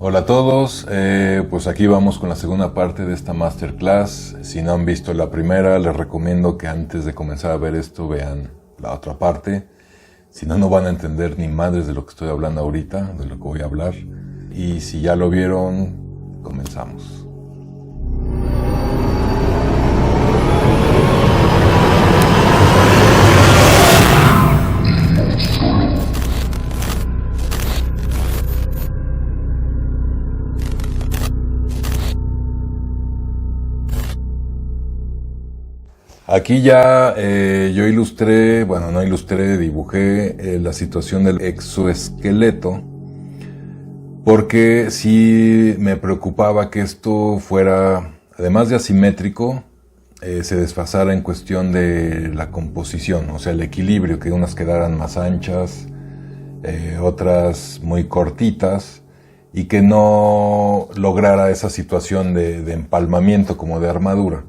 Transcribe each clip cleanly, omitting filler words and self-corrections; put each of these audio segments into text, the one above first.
Hola a todos, pues aquí vamos con la segunda parte de esta masterclass. Si no han visto la primera, les recomiendo que antes de comenzar a ver esto vean la otra parte. Si no, no van a entender ni madres de lo que estoy hablando ahorita, de lo que voy a hablar. Y si ya lo vieron, comenzamos. Aquí ya yo ilustré, bueno, no ilustré, dibujé la situación del exoesqueleto, porque sí me preocupaba que esto fuera, además de asimétrico, se desfasara en cuestión de la composición, o sea, el equilibrio, que unas quedaran más anchas, otras muy cortitas, y que no lograra esa situación de empalmamiento como de armadura.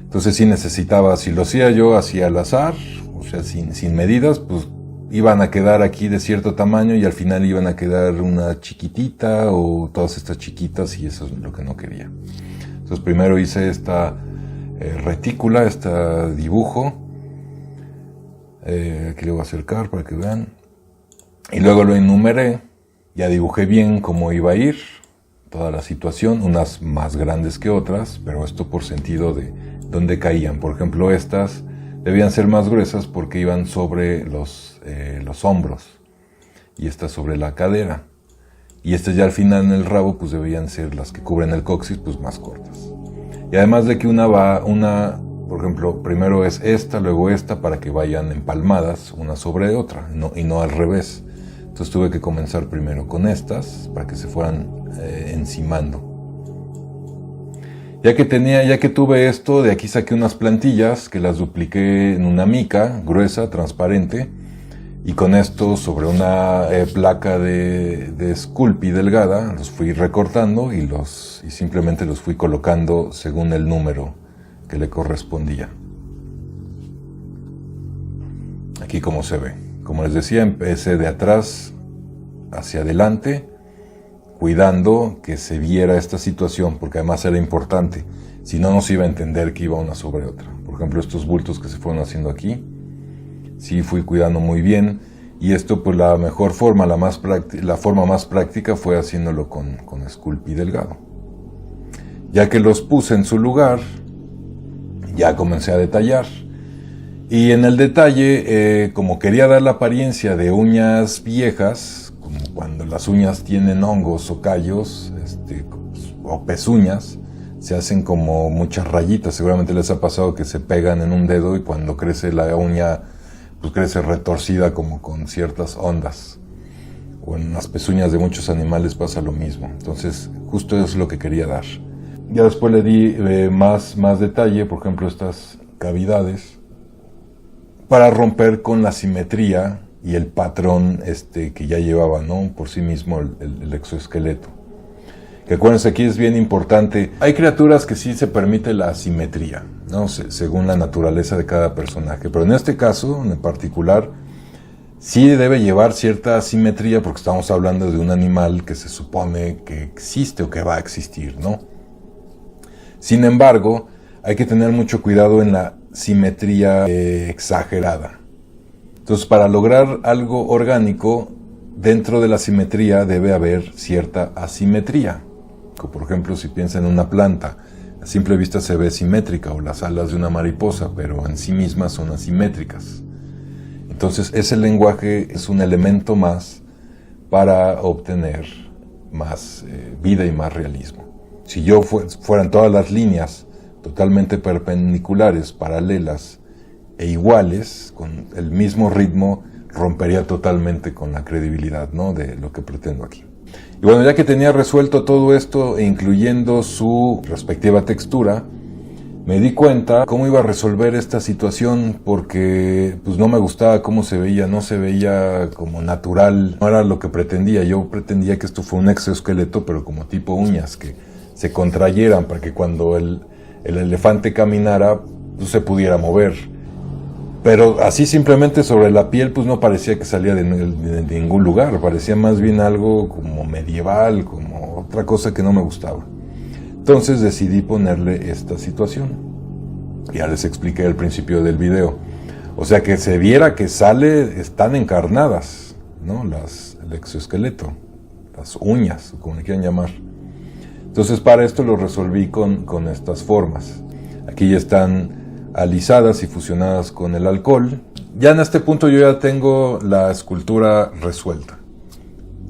Entonces sí necesitaba, si lo hacía yo así al azar, o sea, sin medidas, pues iban a quedar aquí de cierto tamaño y al final iban a quedar una chiquitita o todas estas chiquitas, y eso es lo que no quería. Entonces primero hice esta retícula, este dibujo. Aquí le voy a acercar para que vean. Y luego lo enumeré, ya dibujé bien cómo iba a ir toda la situación, unas más grandes que otras, pero esto por sentido de dónde caían. Por ejemplo, estas debían ser más gruesas porque iban sobre los hombros y estas sobre la cadera, y estas ya al final en el rabo pues debían ser las que cubren el coxis, pues más cortas. Y además de que por ejemplo, primero es esta, luego esta, para que vayan empalmadas una sobre otra, y no al revés. Entonces tuve que comenzar primero con estas para que se fueran encimando. Ya que tuve esto, de aquí saqué unas plantillas que las dupliqué en una mica gruesa, transparente, y con esto sobre una placa de Sculpey delgada los fui recortando y simplemente los fui colocando según el número que le correspondía. Aquí como se ve. Como les decía, empecé de atrás hacia adelante, cuidando que se viera esta situación, porque además era importante, si no, no se iba a entender que iba una sobre otra. Por ejemplo, estos bultos que se fueron haciendo aquí, sí fui cuidando muy bien, y esto pues la mejor forma, la forma más práctica fue haciéndolo con Sculpey delgado. Ya que los puse en su lugar, ya comencé a detallar. Y en el detalle, como quería dar la apariencia de uñas viejas, como cuando las uñas tienen hongos o callos, o pezuñas, se hacen como muchas rayitas. Seguramente les ha pasado que se pegan en un dedo y cuando crece la uña, pues crece retorcida como con ciertas ondas. O en las pezuñas de muchos animales pasa lo mismo. Entonces, justo eso es lo que quería dar. Ya después le di más detalle, por ejemplo, estas cavidades, para romper con la simetría y el patrón que ya llevaba, ¿no?, por sí mismo el exoesqueleto. Que acuérdense, aquí es bien importante. Hay criaturas que sí se permite la asimetría, ¿no?, según la naturaleza de cada personaje. Pero en este caso, en particular, sí debe llevar cierta asimetría porque estamos hablando de un animal que se supone que existe o que va a existir, ¿no? Sin embargo, hay que tener mucho cuidado en la simetría exagerada. Entonces, para lograr algo orgánico, dentro de la simetría debe haber cierta asimetría. Como por ejemplo, si piensan en una planta, a simple vista se ve simétrica, o las alas de una mariposa, pero en sí mismas son asimétricas. Entonces, ese lenguaje es un elemento más para obtener más vida y más realismo. Si fueran todas las líneas totalmente perpendiculares, paralelas e iguales, con el mismo ritmo, rompería totalmente con la credibilidad, ¿no?, de lo que pretendo aquí. Y bueno, ya que tenía resuelto todo esto, incluyendo su respectiva textura, me di cuenta cómo iba a resolver esta situación, porque pues no me gustaba cómo se veía, no se veía como natural, no era lo que pretendía. Yo pretendía que esto fuera un exoesqueleto, pero como tipo uñas, que se contrayeran para que cuando el elefante caminara, pues se pudiera mover. Pero así simplemente sobre la piel, pues no parecía que salía de ningún lugar, parecía más bien algo como medieval, como otra cosa que no me gustaba. Entonces decidí ponerle esta situación. Ya les expliqué al principio del video. O sea, que se viera que están encarnadas, ¿no? El exoesqueleto, las uñas, como le quieran llamar. Entonces para esto lo resolví con estas formas. Aquí ya están alisadas y fusionadas con el alcohol. Ya en este punto yo ya tengo la escultura resuelta.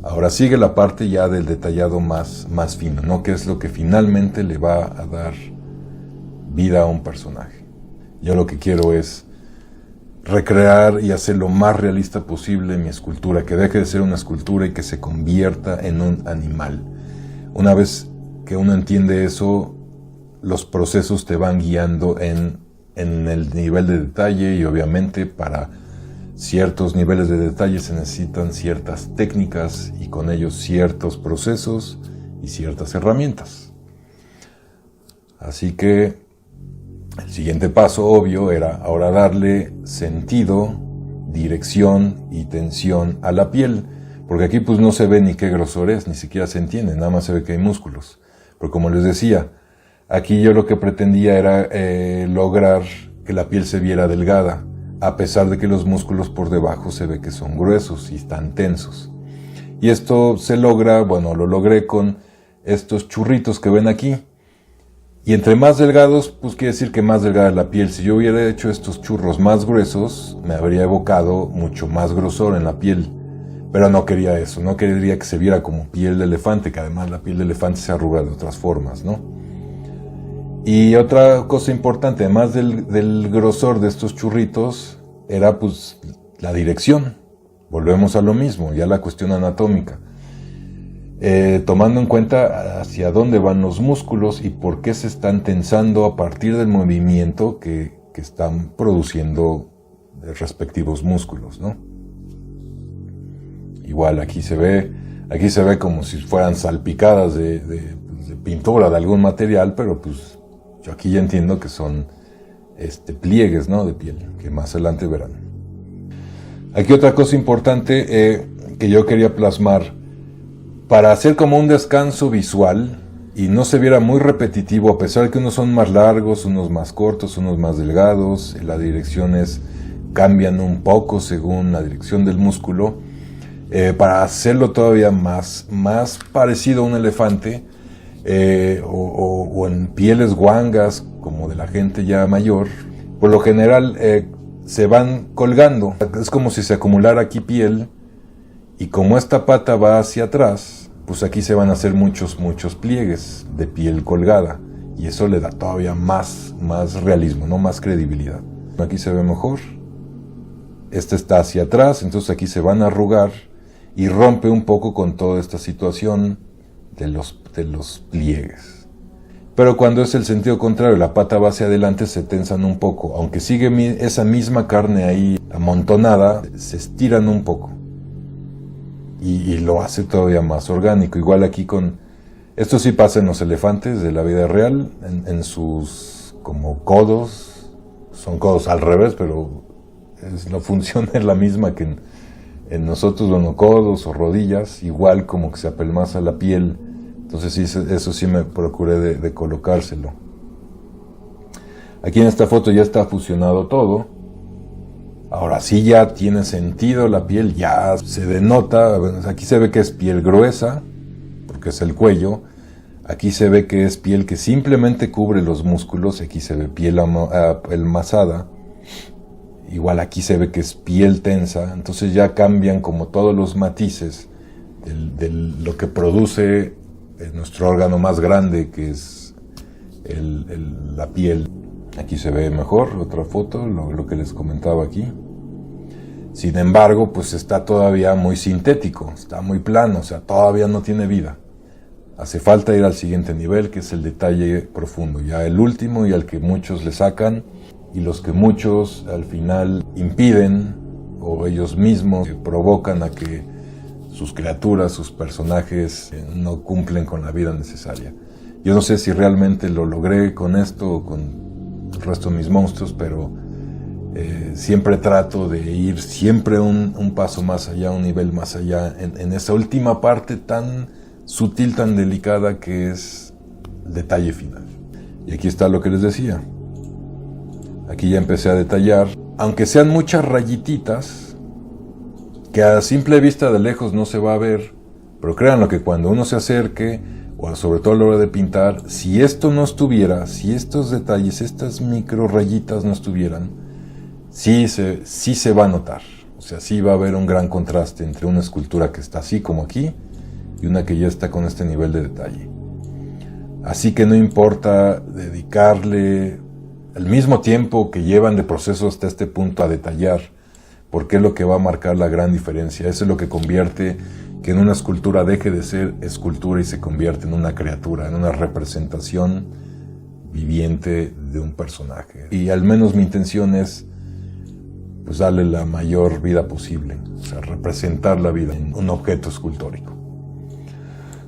Ahora sigue la parte ya del detallado más fino, ¿no? Que es lo que finalmente le va a dar vida a un personaje. Yo lo que quiero es recrear y hacer lo más realista posible mi escultura, que deje de ser una escultura y que se convierta en un animal. Una vez que uno entiende eso, los procesos te van guiando en el nivel de detalle, y obviamente para ciertos niveles de detalle se necesitan ciertas técnicas y con ellos ciertos procesos y ciertas herramientas. Así que el siguiente paso obvio era ahora darle sentido, dirección y tensión a la piel, porque aquí pues no se ve ni qué grosor es, ni siquiera se entiende, nada más se ve que hay músculos. Pero como les decía, aquí yo lo que pretendía era lograr que la piel se viera delgada, a pesar de que los músculos por debajo se ve que son gruesos y están tensos. Y esto se logra, bueno, lo logré con estos churritos que ven aquí. Y entre más delgados, pues quiere decir que más delgada es la piel. Si yo hubiera hecho estos churros más gruesos, me habría evocado mucho más grosor en la piel. Pero no quería eso, no quería que se viera como piel de elefante, que además la piel de elefante se arruga de otras formas, ¿no? Y otra cosa importante, además del grosor de estos churritos, era pues la dirección. Volvemos a lo mismo, ya la cuestión anatómica. Tomando en cuenta hacia dónde van los músculos y por qué se están tensando a partir del movimiento que están produciendo los respectivos músculos, ¿no? Igual aquí se ve como si fueran salpicadas de pintura de algún material, pero pues yo aquí ya entiendo que son pliegues, ¿no? De piel, que más adelante verán. Aquí otra cosa importante que yo quería plasmar, para hacer como un descanso visual y no se viera muy repetitivo, a pesar de que unos son más largos, unos más cortos, unos más delgados, las direcciones cambian un poco según la dirección del músculo, para hacerlo todavía más parecido a un elefante, o en pieles guangas como de la gente ya mayor, por lo general se van colgando. Es como si se acumulara aquí piel, y como esta pata va hacia atrás, pues aquí se van a hacer muchos pliegues de piel colgada, y eso le da todavía más realismo, ¿no? Más credibilidad. Aquí se ve mejor. Este está hacia atrás, entonces aquí se van a arrugar y rompe un poco con toda esta situación de los pliegues. Pero cuando es el sentido contrario, la pata va hacia adelante, se tensan un poco. Aunque sigue esa misma carne ahí amontonada, se estiran un poco. Y lo hace todavía más orgánico. Igual aquí esto sí pasa en los elefantes de la vida real, en sus como codos. Son codos al revés, pero la función es la misma que en nosotros, bueno, codos o rodillas, igual como que se apelmaza la piel. Entonces sí, eso sí me procuré de colocárselo. Aquí en esta foto ya está fusionado todo. Ahora sí ya tiene sentido la piel, ya se denota. Aquí se ve que es piel gruesa, porque es el cuello. Aquí se ve que es piel que simplemente cubre los músculos. Aquí se ve piel apelmazada. Igual aquí se ve que es piel tensa. Entonces ya cambian como todos los matices de lo que produce nuestro órgano más grande, que es la piel. Aquí se ve mejor, otra foto, lo que les comentaba aquí. Sin embargo, pues está todavía muy sintético, está muy plano, o sea, todavía no tiene vida. Hace falta ir al siguiente nivel, que es el detalle profundo, ya el último y al que muchos le sacan, y los que muchos al final impiden, o ellos mismos provocan a que sus criaturas, sus personajes no cumplen con la vida necesaria. Yo no sé si realmente lo logré con esto o con el resto de mis monstruos, pero siempre trato de ir siempre un paso más allá, un nivel más allá, en esa última parte tan sutil, tan delicada que es el detalle final. Y aquí está lo que les decía. Aquí ya empecé a detallar, aunque sean muchas rayititas, que a simple vista de lejos no se va a ver, pero créanlo que cuando uno se acerque, o sobre todo a la hora de pintar, si esto no estuviera, si estos detalles, estas micro rayitas no estuvieran, sí se va a notar. O sea, sí va a haber un gran contraste entre una escultura que está así como aquí y una que ya está con este nivel de detalle. Así que no importa dedicarle el mismo tiempo que llevan de proceso hasta este punto a detallar, porque es lo que va a marcar la gran diferencia. Eso es lo que convierte que en una escultura deje de ser escultura y se convierte en una criatura, en una representación viviente de un personaje. Y al menos mi intención es pues darle la mayor vida posible, o sea, representar la vida en un objeto escultórico.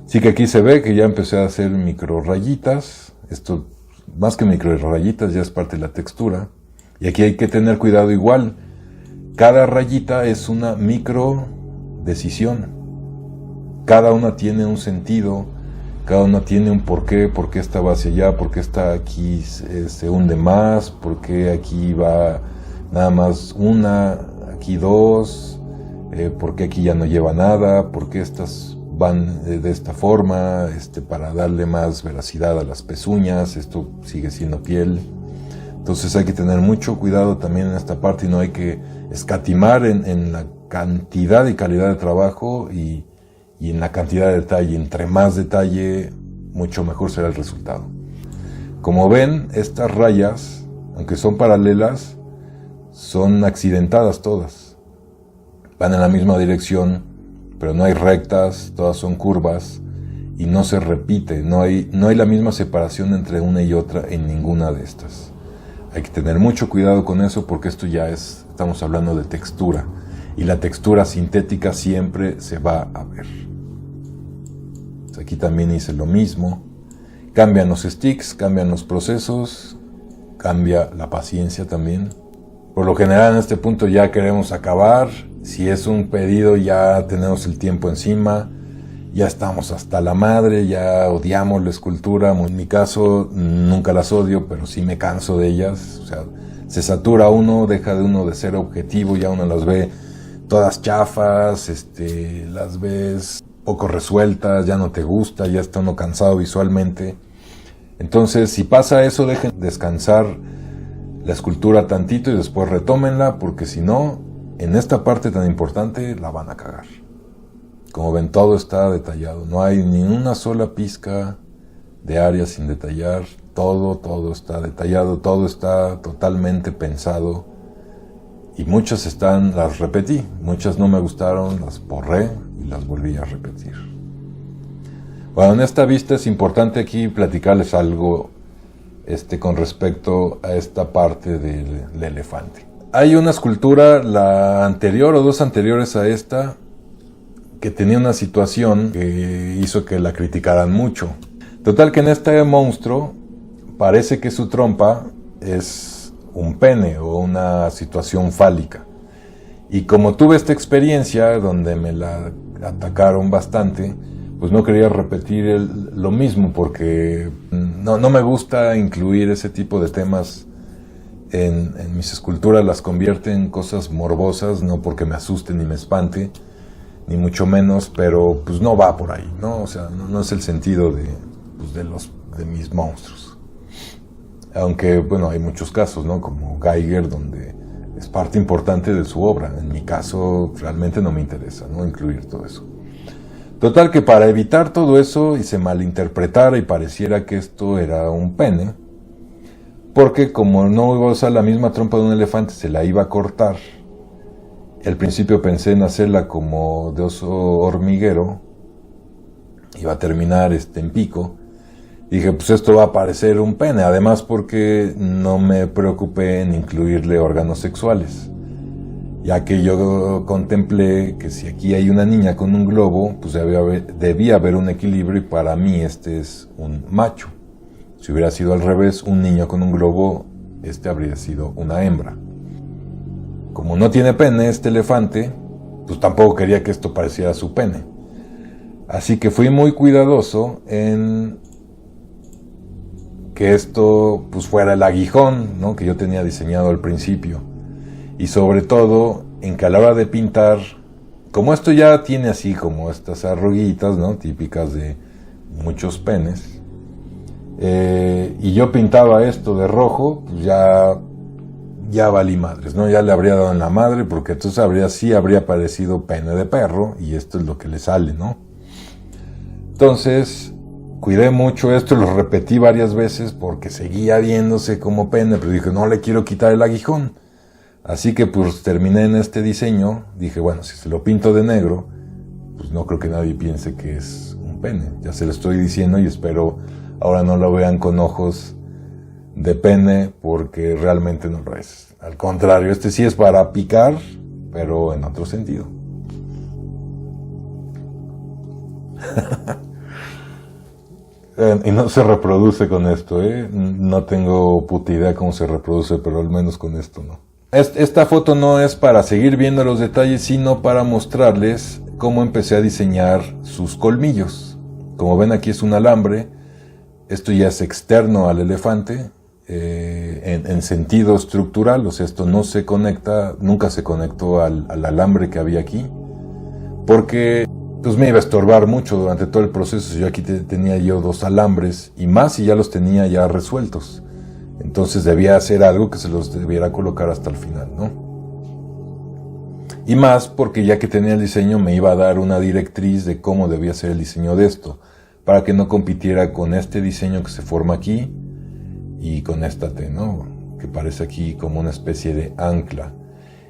Así que aquí se ve que ya empecé a hacer micro rayitas. Esto, más que micro rayitas, ya es parte de la textura. Y aquí hay que tener cuidado igual. Cada rayita es una micro decisión. Cada una tiene un sentido, cada una tiene un porqué, por qué esta va hacia allá, por qué esta aquí se hunde más, por qué aquí va nada más una, aquí dos, por qué aquí ya no lleva nada, por qué estas van de esta forma, para darle más veracidad a las pezuñas, esto sigue siendo piel. Entonces hay que tener mucho cuidado también en esta parte y no hay que escatimar en la cantidad y calidad de trabajo y en la cantidad de detalle. Entre más detalle, mucho mejor será el resultado. Como ven, estas rayas, aunque son paralelas, son accidentadas todas. Van en la misma dirección, pero no hay rectas, todas son curvas y no se repite, no hay la misma separación entre una y otra en ninguna de estas. Hay que tener mucho cuidado con eso porque esto ya estamos hablando de textura y la textura sintética siempre se va a ver. Aquí también hice lo mismo. Cambian los sticks, cambian los procesos, cambia la paciencia también. Por lo general en este punto ya queremos acabar. Si es un pedido ya tenemos el tiempo encima. Ya estamos hasta la madre, ya odiamos la escultura. En mi caso nunca las odio, pero sí me canso de ellas. O sea, se satura uno, deja de uno de ser objetivo, ya uno las ve todas chafas, las ves poco resueltas, ya no te gusta, ya está uno cansado visualmente. Entonces, si pasa eso, dejen descansar la escultura tantito y después retómenla, porque si no, en esta parte tan importante la van a cagar. Como ven, todo está detallado, no hay ni una sola pizca de área sin detallar, todo está detallado, todo está totalmente pensado. Y muchas las repetí, muchas no me gustaron, las borré y las volví a repetir. Bueno, en esta vista es importante aquí platicarles algo con respecto a esta parte del elefante. Hay una escultura, la anterior o dos anteriores a esta, que tenía una situación que hizo que la criticaran mucho. Total que en este monstruo parece que su trompa es un pene o una situación fálica. Y como tuve esta experiencia donde me la atacaron bastante, pues no quería repetir lo mismo porque no me gusta incluir ese tipo de temas en mis esculturas. Las convierte en cosas morbosas, no porque me asuste ni me espante, ni mucho menos, pero pues no va por ahí, ¿no? O sea, no es el sentido de mis monstruos. Aunque, bueno, hay muchos casos, ¿no? Como Giger, donde es parte importante de su obra. En mi caso, realmente no me interesa, ¿no? Incluir todo eso. Total que para evitar todo eso y se malinterpretara y pareciera que esto era un pene, porque como no iba a usar la misma trompa de un elefante, se la iba a cortar. Al principio pensé en hacerla como de oso hormiguero, iba a terminar en pico. Dije, pues esto va a parecer un pene, además porque no me preocupé en incluirle órganos sexuales, ya que yo contemplé que si aquí hay una niña con un globo, pues debía haber un equilibrio y para mí este es un macho. Si hubiera sido al revés, un niño con un globo, habría sido una hembra. Como no tiene pene este elefante, pues tampoco quería que esto pareciera su pene. Así que fui muy cuidadoso en que esto pues fuera el aguijón, ¿no?, que yo tenía diseñado al principio. Y sobre todo en que a la hora de pintar, como esto ya tiene así como estas arruguitas, ¿no?, típicas de muchos penes, y yo pintaba esto de rojo, pues ya valí madres, ¿no? Ya le habría dado en la madre, porque entonces habría parecido pene de perro, y esto es lo que le sale, ¿no? Entonces, cuidé mucho esto, lo repetí varias veces, porque seguía viéndose como pene, pero dije, no le quiero quitar el aguijón. Así que pues terminé en este diseño, dije, bueno, si se lo pinto de negro, pues no creo que nadie piense que es un pene. Ya se lo estoy diciendo y espero ahora no lo vean con ojos de pene, porque realmente no lo es. Al contrario, este sí es para picar, pero en otro sentido. Y no se reproduce con esto, ¿eh? No tengo puta idea cómo se reproduce, pero al menos con esto no. Esta foto no es para seguir viendo los detalles, sino para mostrarles cómo empecé a diseñar sus colmillos. Como ven, aquí es un alambre. Esto ya es externo al elefante, en sentido estructural, o sea, esto no se conecta, nunca se conectó al alambre que había aquí, porque pues me iba a estorbar mucho durante todo el proceso. Yo aquí tenía yo 2 alambres, y más si ya los tenía ya resueltos. Entonces debía hacer algo que se los debiera colocar hasta el final, ¿no? Y más porque ya que tenía el diseño me iba a dar una directriz de cómo debía ser el diseño de esto, para que no compitiera con este diseño que se forma aquí y con esta T, ¿no?, que parece aquí como una especie de ancla.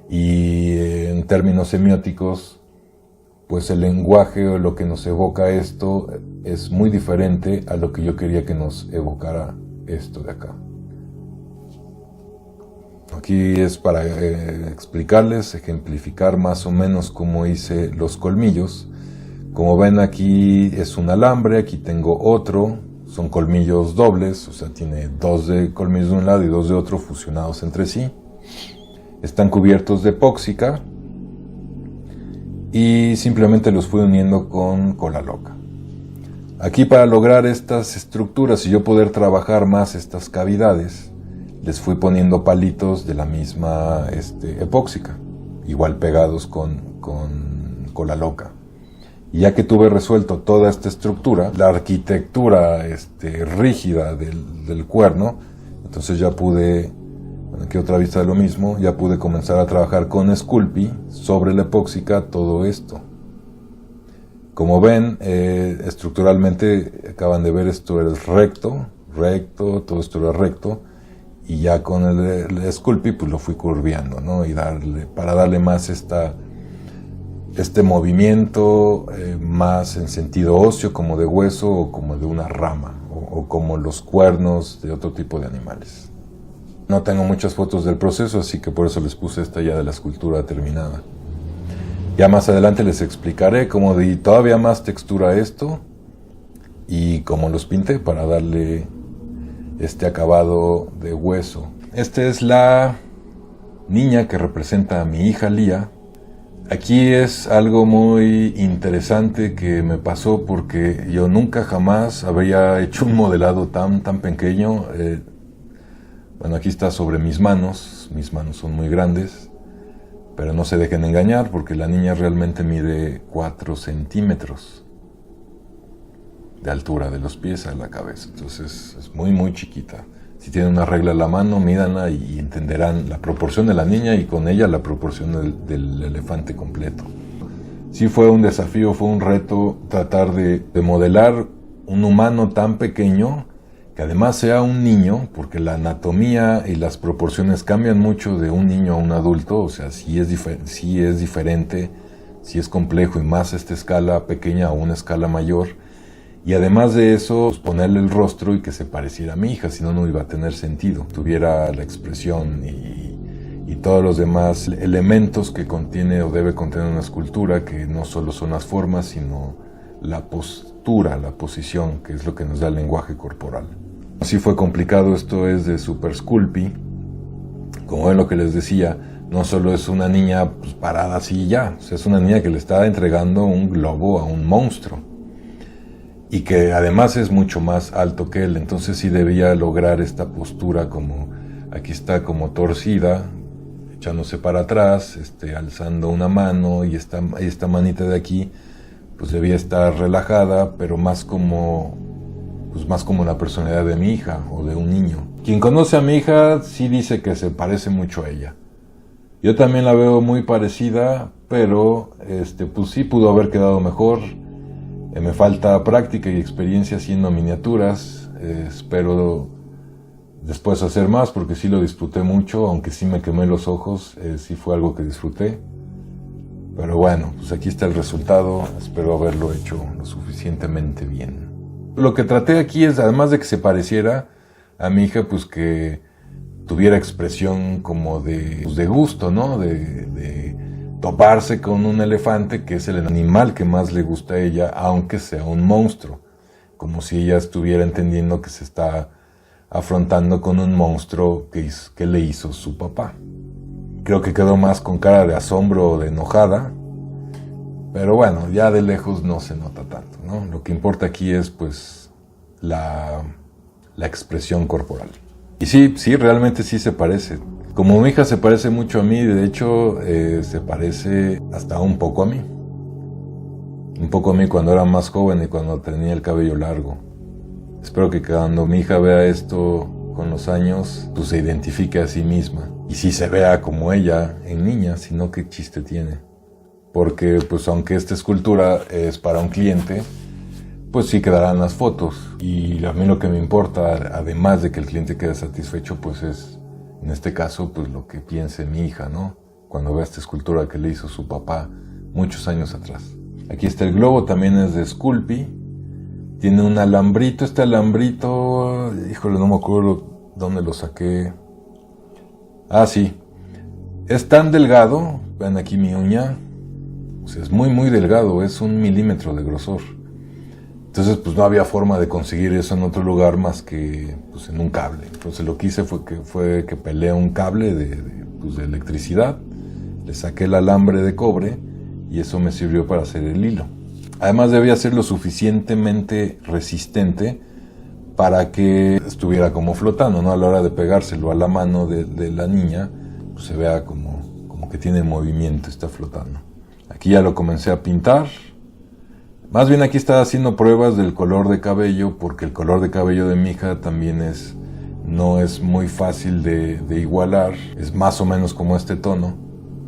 Y en términos semióticos, pues el lenguaje o lo que nos evoca esto es muy diferente a lo que yo quería que nos evocara esto de acá. Aquí es para explicarles, ejemplificar más o menos cómo hice los colmillos. Como ven, aquí es un alambre, aquí tengo otro, son colmillos dobles, o sea, tiene 2 de colmillos de un lado y 2 de otro fusionados entre sí. Están cubiertos de epóxica y simplemente los fui uniendo con cola loca. Aquí, para lograr estas estructuras y yo poder trabajar más estas cavidades, les fui poniendo palitos de la misma epóxica, igual pegados con cola loca. Y ya que tuve resuelto toda esta estructura, la arquitectura rígida del cuerno, entonces ya pude, bueno, aquí otra vista de lo mismo, ya pude comenzar a trabajar con Sculpey sobre la epóxica todo esto. Como ven, estructuralmente acaban de ver, esto es recto, todo esto era recto, y ya con el Sculpey pues lo fui curveando, ¿no? Y para darle más este movimiento más en sentido óseo, como de hueso o como de una rama, o como los cuernos de otro tipo de animales. No tengo muchas fotos del proceso, así que por eso les puse esta ya de la escultura terminada. Ya más adelante les explicaré cómo di todavía más textura a esto y cómo los pinté para darle este acabado de hueso. Esta es la niña que representa a mi hija Lía. Aquí es algo muy interesante que me pasó, porque yo nunca jamás habría hecho un modelado tan pequeño. Bueno, aquí está sobre mis manos son muy grandes, pero no se dejen engañar porque la niña realmente mide 4 centímetros de altura de los pies a la cabeza, entonces es muy chiquita. Si tienen una regla en la mano, mídanla y entenderán la proporción de la niña y con ella la proporción del elefante completo. Sí fue un desafío, fue un reto tratar de modelar un humano tan pequeño, que además sea un niño, porque la anatomía y las proporciones cambian mucho de un niño a un adulto, o sea, sí es diferente, sí es complejo, y más esta escala pequeña a una escala mayor. Y además de eso, pues ponerle el rostro y que se pareciera a mi hija, si no, no iba a tener sentido. Tuviera la expresión y todos los demás elementos que contiene o debe contener una escultura, que no solo son las formas, sino la postura, la posición, que es lo que nos da el lenguaje corporal. Así fue complicado. Esto es de Super Sculpey. Como ven, lo que les decía, no solo es una niña pues parada así y ya, o sea, es una niña que le está entregando un globo a un monstruo. y que además es mucho más alto que él, entonces sí debía lograr esta postura como, aquí está como torcida, echándose para atrás, alzando una mano y esta manita de aquí, pues debía estar relajada, pero más como la personalidad de mi hija o de un niño. Quien conoce a mi hija sí dice que se parece mucho a ella. Yo también la veo muy parecida, pero pues sí pudo haber quedado mejor. Me falta práctica y experiencia haciendo miniaturas. Espero después hacer más porque sí lo disfruté mucho, aunque sí me quemé los ojos, sí fue algo que disfruté. Pero bueno, pues aquí está el resultado, espero haberlo hecho lo suficientemente bien. Lo que traté aquí es, además de que se pareciera a mi hija, pues que tuviera expresión como de gusto, ¿no? De toparse con un elefante, que es el animal que más le gusta a ella, aunque sea un monstruo. Como si ella estuviera entendiendo que se está afrontando con un monstruo que le hizo su papá. Creo que quedó más con cara de asombro o de enojada, pero bueno, ya de lejos no se nota tanto, ¿no? Lo que importa aquí es pues la expresión corporal. Y sí, realmente sí se parece. Como mi hija se parece mucho a mí, de hecho se parece hasta un poco a mí. Un poco a mí cuando era más joven y cuando tenía el cabello largo. Espero que cuando mi hija vea esto con los años, pues se identifique a sí misma. Y sí se vea como ella en niña, sino qué chiste tiene. Porque pues aunque esta escultura es para un cliente, pues sí quedarán las fotos. Y a mí lo que me importa, además de que el cliente quede satisfecho, pues es, en este caso, pues lo que piense mi hija, ¿no? Cuando vea esta escultura que le hizo su papá muchos años atrás. Aquí está el globo, también es de Sculpey. Tiene un alambrito, este alambrito, híjole, no me acuerdo dónde lo saqué. Ah, sí. Es tan delgado, ven aquí mi uña, o sea, es muy delgado, es 1 milímetro de grosor. Entonces pues no había forma de conseguir eso en otro lugar más que pues, en un cable. Entonces lo que hice fue que peleé un cable de electricidad, le saqué el alambre de cobre y eso me sirvió para hacer el hilo. Además debía ser lo suficientemente resistente para que estuviera como flotando, ¿no? A la hora de pegárselo a la mano de la niña, pues se vea como que tiene movimiento, está flotando. Aquí ya lo comencé a pintar. Más bien aquí estaba haciendo pruebas del color de cabello, porque el color de cabello de mi hija también no es muy fácil de igualar. Es más o menos como este tono,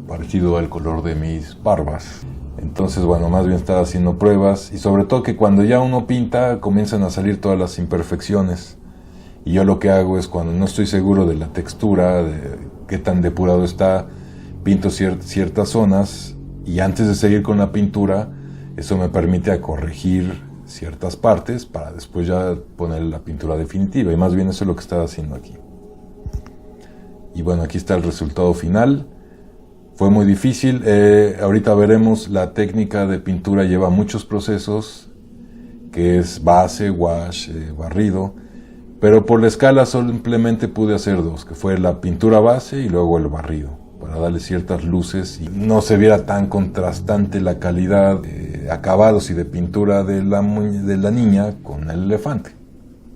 parecido al color de mis barbas. Entonces, bueno, más bien estaba haciendo pruebas y sobre todo que cuando ya uno pinta comienzan a salir todas las imperfecciones. Y yo lo que hago es cuando no estoy seguro de la textura, de qué tan depurado está, pinto ciertas zonas y antes de seguir con la pintura, eso me permite corregir ciertas partes para después ya poner la pintura definitiva. Y más bien eso es lo que estaba haciendo aquí. Y bueno, aquí está el resultado final. Fue muy difícil, ahorita veremos, la técnica de pintura lleva muchos procesos, que es base, wash, barrido, pero por la escala simplemente pude hacer 2, que fue la pintura base y luego el barrido, para darle ciertas luces y no se viera tan contrastante la calidad de acabados y de pintura de la niña con el elefante.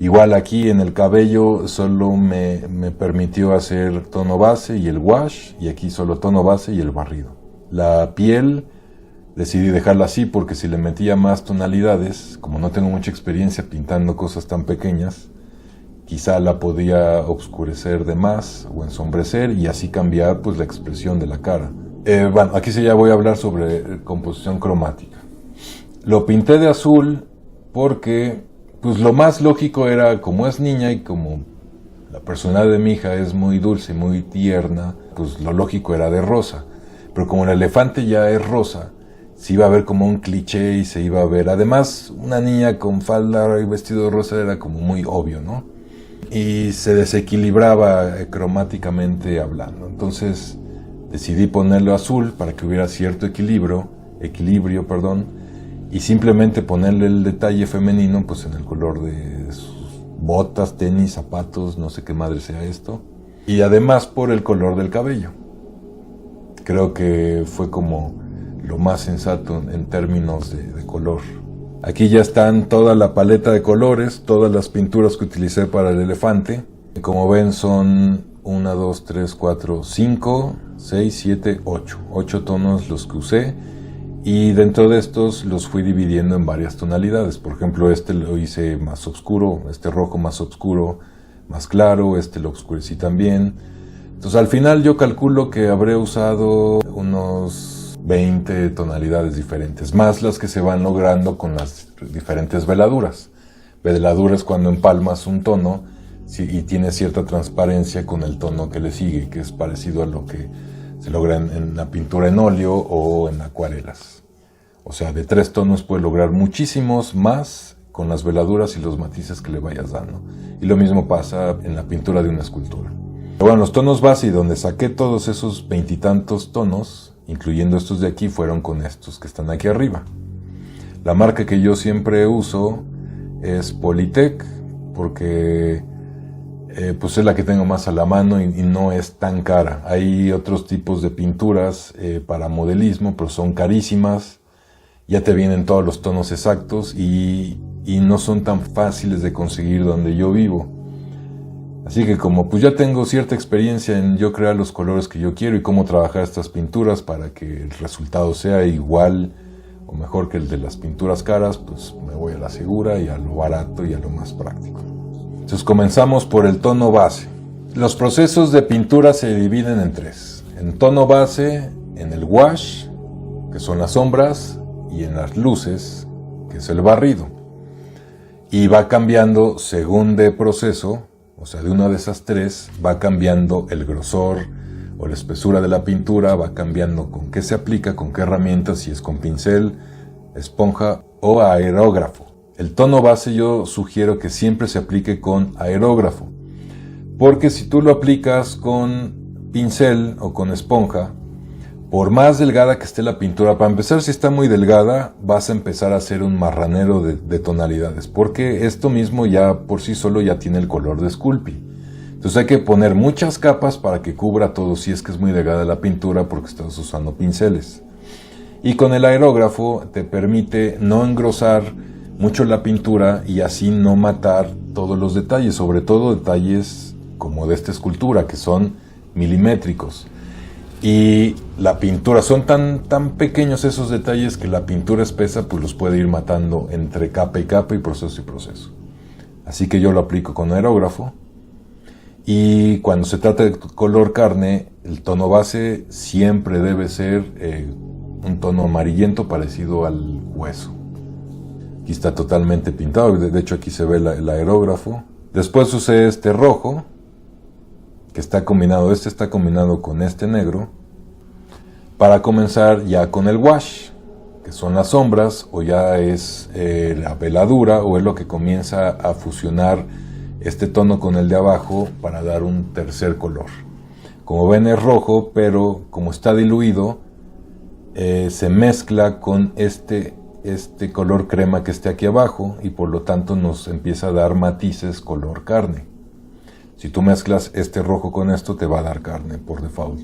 Igual aquí en el cabello solo me permitió hacer tono base y el wash, y aquí solo tono base y el barrido. La piel decidí dejarla así porque si le metía más tonalidades, como no tengo mucha experiencia pintando cosas tan pequeñas, quizá la podía oscurecer de más o ensombrecer y así cambiar pues la expresión de la cara. Bueno, aquí sí ya voy a hablar sobre composición cromática. Lo pinté de azul porque pues lo más lógico era, como es niña y como la personalidad de mi hija es muy dulce, muy tierna, pues lo lógico era de rosa. Pero como el elefante ya es rosa, se iba a ver como un cliché y se iba a ver... Además, una niña con falda y vestido rosa era como muy obvio, ¿no? Y se desequilibraba cromáticamente hablando. Entonces decidí ponerlo azul para que hubiera cierto equilibrio, y simplemente ponerle el detalle femenino pues en el color de sus botas, tenis, zapatos, no sé qué madre sea esto, y además por el color del cabello. Creo que fue como lo más sensato en términos de color. Aquí ya están toda la paleta de colores, todas las pinturas que utilicé para el elefante. Como ven son 1, 2, 3, 4, 5, 6, 7, 8. 8 tonos los que usé. Y dentro de estos los fui dividiendo en varias tonalidades. Por ejemplo, este lo hice más oscuro, este rojo más oscuro, más claro, este lo oscurecí también. Entonces al final yo calculo que habré usado unos 20 tonalidades diferentes, más las que se van logrando con las diferentes veladuras. Veladura es cuando empalmas un tono y tiene cierta transparencia con el tono que le sigue, que es parecido a lo que se logra en la pintura en óleo o en acuarelas. O sea, de 3 tonos puedes lograr muchísimos más con las veladuras y los matices que le vayas dando. Y lo mismo pasa en la pintura de una escultura. Pero bueno, los tonos base y donde saqué todos esos 20 y tantos tonos, incluyendo estos de aquí, fueron con estos que están aquí arriba. La marca que yo siempre uso es Polytech, porque pues es la que tengo más a la mano y no es tan cara. Hay otros tipos de pinturas para modelismo, pero son carísimas. Ya te vienen todos los tonos exactos y no son tan fáciles de conseguir donde yo vivo. Así que como pues ya tengo cierta experiencia en yo crear los colores que yo quiero y cómo trabajar estas pinturas para que el resultado sea igual o mejor que el de las pinturas caras, pues me voy a la segura y a lo barato y a lo más práctico. Entonces comenzamos por el tono base. Los procesos de pintura se dividen en 3. En tono base, en el wash, que son las sombras, y en las luces, que es el barrido. Y va cambiando según de proceso, o sea, de una de esas 3, va cambiando el grosor o la espesura de la pintura, va cambiando con qué se aplica, con qué herramientas, si es con pincel, esponja o aerógrafo. El tono base yo sugiero que siempre se aplique con aerógrafo, porque si tú lo aplicas con pincel o con esponja, por más delgada que esté la pintura, para empezar, si está muy delgada, vas a empezar a hacer un marranero de tonalidades, porque esto mismo ya por sí solo ya tiene el color de Sculpey. Entonces hay que poner muchas capas para que cubra todo si es que es muy delgada la pintura porque estás usando pinceles. Y con el aerógrafo te permite no engrosar mucho la pintura y así no matar todos los detalles, sobre todo detalles como de esta escultura que son milimétricos. Y la pintura, son tan pequeños esos detalles que la pintura espesa pues los puede ir matando entre capa y capa y proceso. Así que yo lo aplico con aerógrafo. Y cuando se trata de color carne, el tono base siempre debe ser un tono amarillento parecido al hueso. Aquí está totalmente pintado, de hecho aquí se ve el aerógrafo. Después usé este rojo, que está combinado, este está combinado con este negro, para comenzar ya con el wash, que son las sombras, o ya es la veladura, o es lo que comienza a fusionar este tono con el de abajo para dar un tercer color. Como ven es rojo, pero como está diluido, se mezcla con este color crema que está aquí abajo y por lo tanto nos empieza a dar matices color carne. Si tú mezclas este rojo con esto, te va a dar carne por default.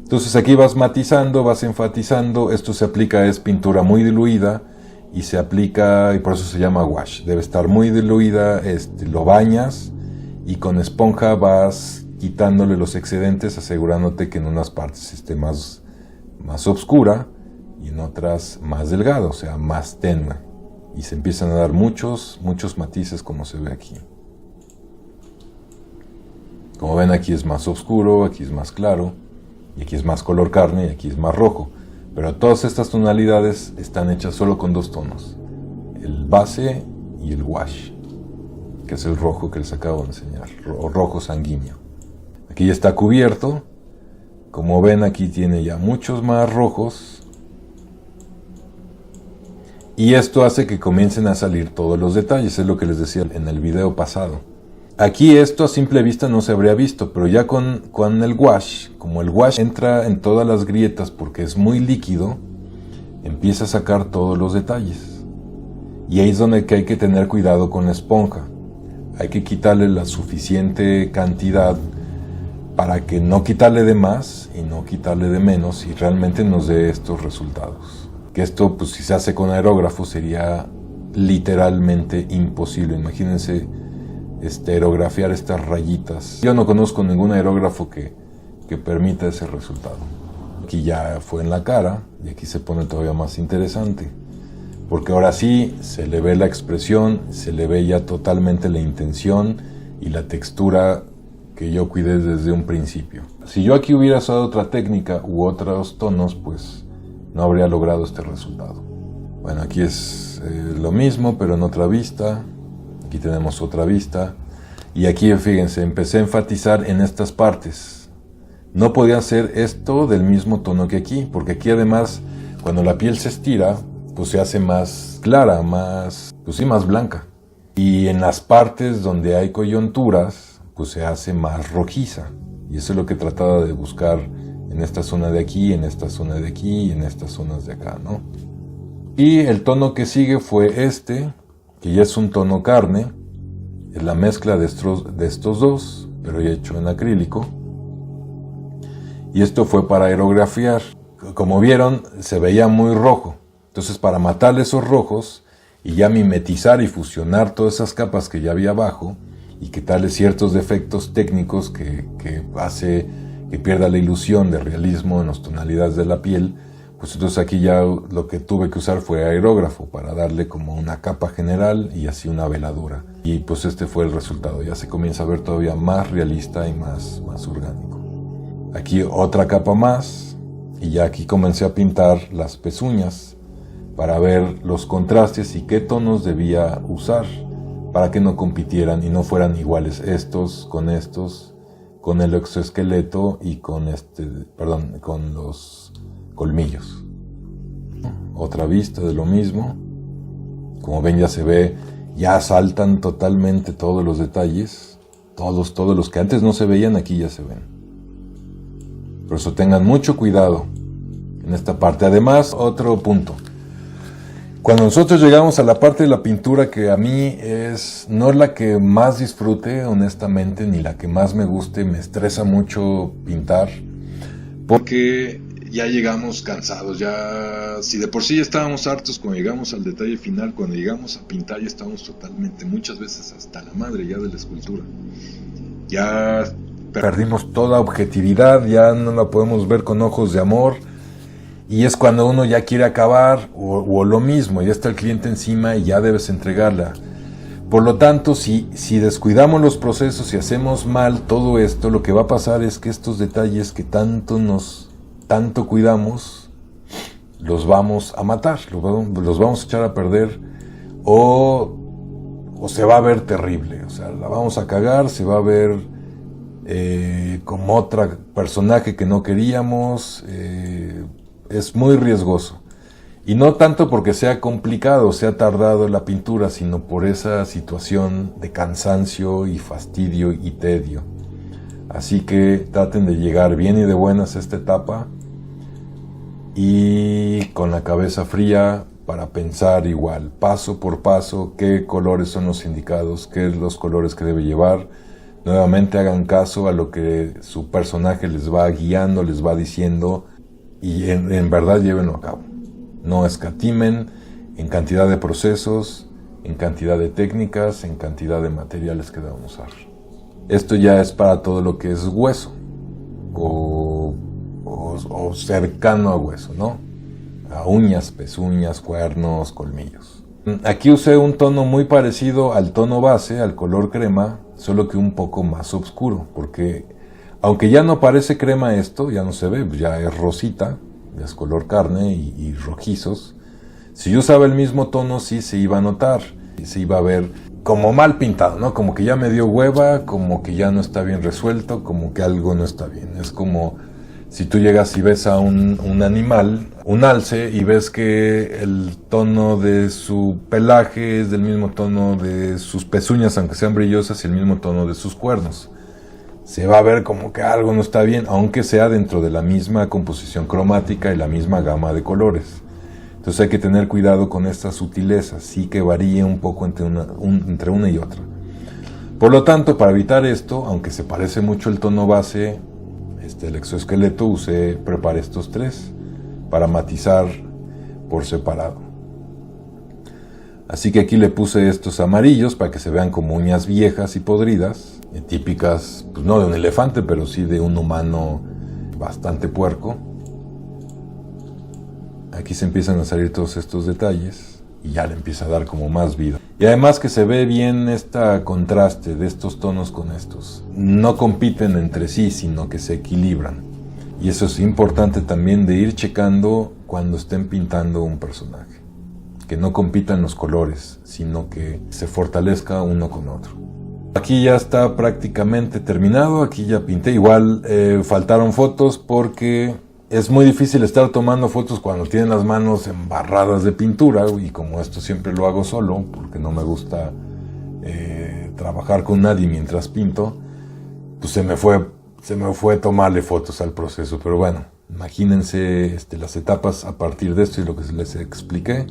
Entonces aquí vas matizando, vas enfatizando. Esto se aplica, es pintura muy diluida y se aplica, y por eso se llama wash. Debe estar muy diluida, lo bañas y con esponja vas quitándole los excedentes, asegurándote que en unas partes esté más oscura y en otras más delgada, o sea, más tenue. Y se empiezan a dar muchos matices como se ve aquí. Como ven, aquí es más oscuro, aquí es más claro, y aquí es más color carne y aquí es más rojo. Pero todas estas tonalidades están hechas solo con 2 tonos, el base y el wash, que es el rojo que les acabo de enseñar, rojo sanguíneo. Aquí ya está cubierto. Como ven, aquí tiene ya muchos más rojos. Y esto hace que comiencen a salir todos los detalles, es lo que les decía en el video pasado. Aquí esto a simple vista no se habría visto, pero ya con el wash, como el wash entra en todas las grietas porque es muy líquido, empieza a sacar todos los detalles. Y ahí es donde hay que tener cuidado con la esponja. Hay que quitarle la suficiente cantidad para que no quitarle de más y no quitarle de menos y realmente nos dé estos resultados. que esto, pues si se hace con aerógrafo, sería literalmente imposible. Imagínense aerografiar estas rayitas. Yo no conozco ningún aerógrafo que permita ese resultado. Aquí ya fue en la cara, y aquí se pone todavía más interesante, porque ahora sí se le ve la expresión, se le ve ya totalmente la intención y la textura que yo cuidé desde un principio. Si yo aquí hubiera usado otra técnica u otros tonos, pues no habría logrado este resultado. Bueno, aquí es lo mismo, pero en otra vista. Aquí tenemos otra vista. Y aquí, fíjense, empecé a enfatizar en estas partes. No podía hacer esto del mismo tono que aquí, porque aquí además, cuando la piel se estira, pues se hace más clara, más blanca. Y en las partes donde hay coyunturas, pues se hace más rojiza. Y eso es lo que trataba de buscar en esta zona de aquí, en esta zona de aquí y en estas zonas de acá, ¿no? Y el tono que sigue fue que ya es un tono carne. Es la mezcla de estos dos, pero ya hecho en acrílico. Y esto fue para aerografiar. Como vieron, se veía muy rojo. Entonces, para matarle esos rojos y ya mimetizar y fusionar todas esas capas que ya había abajo y quitarle ciertos defectos técnicos que hace que pierda la ilusión de realismo en las tonalidades de la piel, pues entonces aquí ya lo que tuve que usar fue aerógrafo para darle como una capa general y así una veladura. Y pues este fue el resultado. Ya se comienza a ver todavía más realista y más orgánico. Aquí otra capa más y ya aquí comencé a pintar las pezuñas para ver los contrastes y qué tonos debía usar para que no compitieran y no fueran iguales estos, con el exoesqueleto y con los colmillos. Otra vista de lo mismo. Como ven, ya se ve, ya saltan totalmente todos los detalles, todos los que antes no se veían, aquí ya se ven. Por eso tengan mucho cuidado en esta parte. Además, otro punto. Cuando nosotros llegamos a la parte de la pintura que a mí no es la que más disfrute, honestamente, ni la que más me guste, me estresa mucho pintar, porque ya llegamos cansados, ya si de por sí ya estábamos hartos cuando llegamos al detalle final, cuando llegamos a pintar ya estamos totalmente, muchas veces hasta la madre ya de la escultura. Ya perdimos toda objetividad, ya no la podemos ver con ojos de amor. Y es cuando uno ya quiere acabar, o lo mismo, ya está el cliente encima y ya debes entregarla. Por lo tanto, si descuidamos los procesos y hacemos mal todo esto, lo que va a pasar es que estos detalles que tanto cuidamos, los vamos a matar, los vamos a echar a perder, o se va a ver terrible. O sea, la vamos a cagar, se va a ver como otro personaje que no queríamos. Es muy riesgoso. Y no tanto porque sea complicado, sea tardado la pintura, sino por esa situación de cansancio y fastidio y tedio. Así que traten de llegar bien y de buenas a esta etapa y con la cabeza fría para pensar igual, paso por paso, qué colores son los indicados, qué son los colores que debe llevar. Nuevamente hagan caso a lo que su personaje les va guiando, les va diciendo, y en verdad llévenlo a cabo. No escatimen en cantidad de procesos, en cantidad de técnicas, en cantidad de materiales que deben usar. Esto ya es para todo lo que es hueso o cercano a hueso, ¿no? A uñas, pezuñas, cuernos, colmillos. Aquí usé un tono muy parecido al tono base, al color crema, solo que un poco más oscuro, porque aunque ya no parece crema esto, ya no se ve, ya es rosita, ya es color carne y rojizos. Si yo usaba el mismo tono, sí se iba a notar, se iba a ver como mal pintado, ¿no? Como que ya me dio hueva, como que ya no está bien resuelto, como que algo no está bien. Es como si tú llegas y ves a un animal, un alce, y ves que el tono de su pelaje es del mismo tono de sus pezuñas, aunque sean brillosas, y el mismo tono de sus cuernos. Se va a ver como que algo no está bien, aunque sea dentro de la misma composición cromática y la misma gama de colores. Entonces hay que tener cuidado con estas sutilezas, sí que varíe un poco entre una y otra. Por lo tanto, para evitar esto, aunque se parece mucho el tono base, el exoesqueleto, preparé estos tres para matizar por separado. Así que aquí le puse estos amarillos para que se vean como uñas viejas y podridas, típicas, pues no de un elefante, pero sí de un humano bastante puerco. Aquí se empiezan a salir todos estos detalles y ya le empieza a dar como más vida. Y además que se ve bien este contraste de estos tonos con estos. No compiten entre sí, sino que se equilibran. Y eso es importante también de ir checando cuando estén pintando un personaje. Que no compitan los colores, sino que se fortalezca uno con otro. Aquí ya está prácticamente terminado, aquí ya pinté. Igual faltaron fotos porque es muy difícil estar tomando fotos cuando tienen las manos embarradas de pintura, y como esto siempre lo hago solo, porque no me gusta trabajar con nadie mientras pinto, pues se me fue tomarle fotos al proceso. Pero bueno, imagínense las etapas a partir de esto y lo que les expliqué.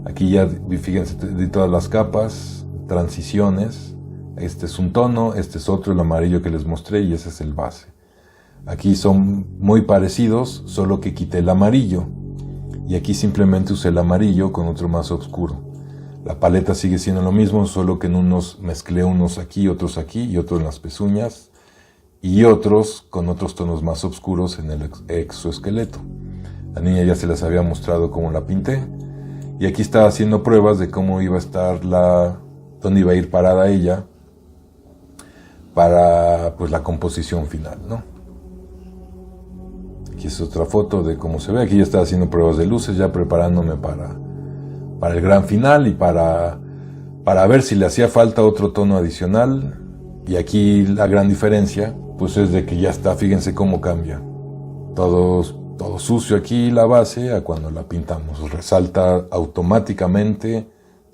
Aquí ya, fíjense, de todas las capas, transiciones. Este es un tono, este es otro, el amarillo que les mostré, y ese es el base. Aquí son muy parecidos, solo que quité el amarillo. Y aquí simplemente usé el amarillo con otro más oscuro. La paleta sigue siendo lo mismo, solo que en unos mezclé unos aquí y otros en las pezuñas. Y otros con otros tonos más oscuros en el exoesqueleto. La niña ya se las había mostrado cómo la pinté. Y aquí estaba haciendo pruebas de cómo iba a estar dónde iba a ir parada ella para pues la composición final, ¿no? Aquí es otra foto de cómo se ve. Aquí ya estaba haciendo pruebas de luces, ya preparándome para el gran final y para ver si le hacía falta otro tono adicional. Y aquí la gran diferencia pues es de que ya está, fíjense cómo cambia. Todo sucio aquí la base a cuando la pintamos. Resalta automáticamente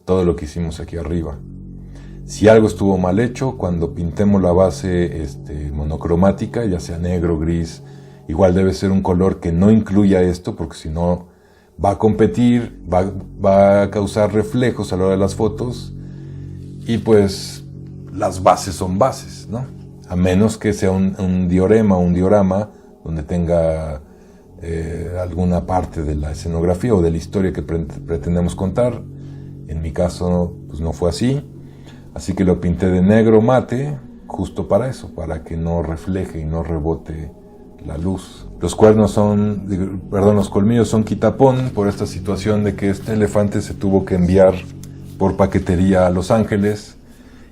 todo lo que hicimos aquí arriba. Si algo estuvo mal hecho, cuando pintemos la base monocromática, ya sea negro, gris, igual debe ser un color que no incluya esto, porque si no va a competir, va a causar reflejos a la hora de las fotos, y pues las bases son bases, ¿no? A menos que sea un diorama, donde tenga alguna parte de la escenografía o de la historia que pretendemos contar. En mi caso pues no fue así. Así que lo pinté de negro mate, justo para eso, para que no refleje y no rebote la luz. Los colmillos son quitapón por esta situación de que este elefante se tuvo que enviar por paquetería a Los Ángeles.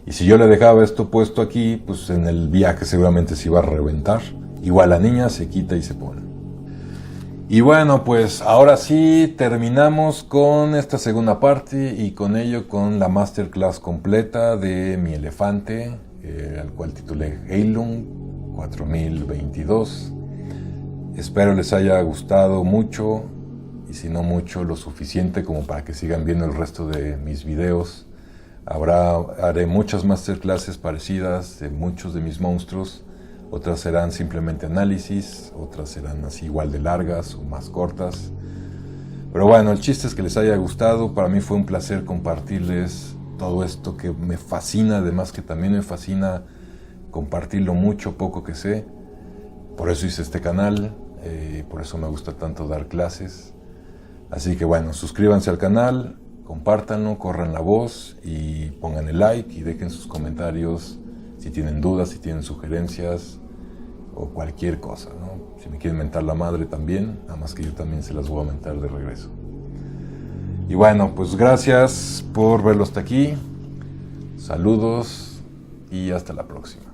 Y si yo le dejaba esto puesto aquí, pues en el viaje seguramente se iba a reventar. Igual la niña se quita y se pone. Y bueno, pues ahora sí terminamos con esta segunda parte y con ello con la masterclass completa de mi elefante, al cual titulé Heilung 4022. Espero les haya gustado mucho, y si no mucho, lo suficiente como para que sigan viendo el resto de mis videos. Haré muchas masterclasses parecidas de muchos de mis monstruos. Otras serán simplemente análisis, otras serán así igual de largas o más cortas. Pero bueno, el chiste es que les haya gustado. Para mí fue un placer compartirles todo esto que me fascina, además que también me fascina compartir lo mucho o poco que sé. Por eso hice este canal, por eso me gusta tanto dar clases. Así que bueno, suscríbanse al canal, compártanlo, corran la voz y pongan el like y dejen sus comentarios si tienen dudas, si tienen sugerencias o cualquier cosa, ¿no? Si me quieren mentar la madre también, nada más que yo también se las voy a mentar de regreso. Y bueno, pues gracias por verlo hasta aquí. Saludos y hasta la próxima.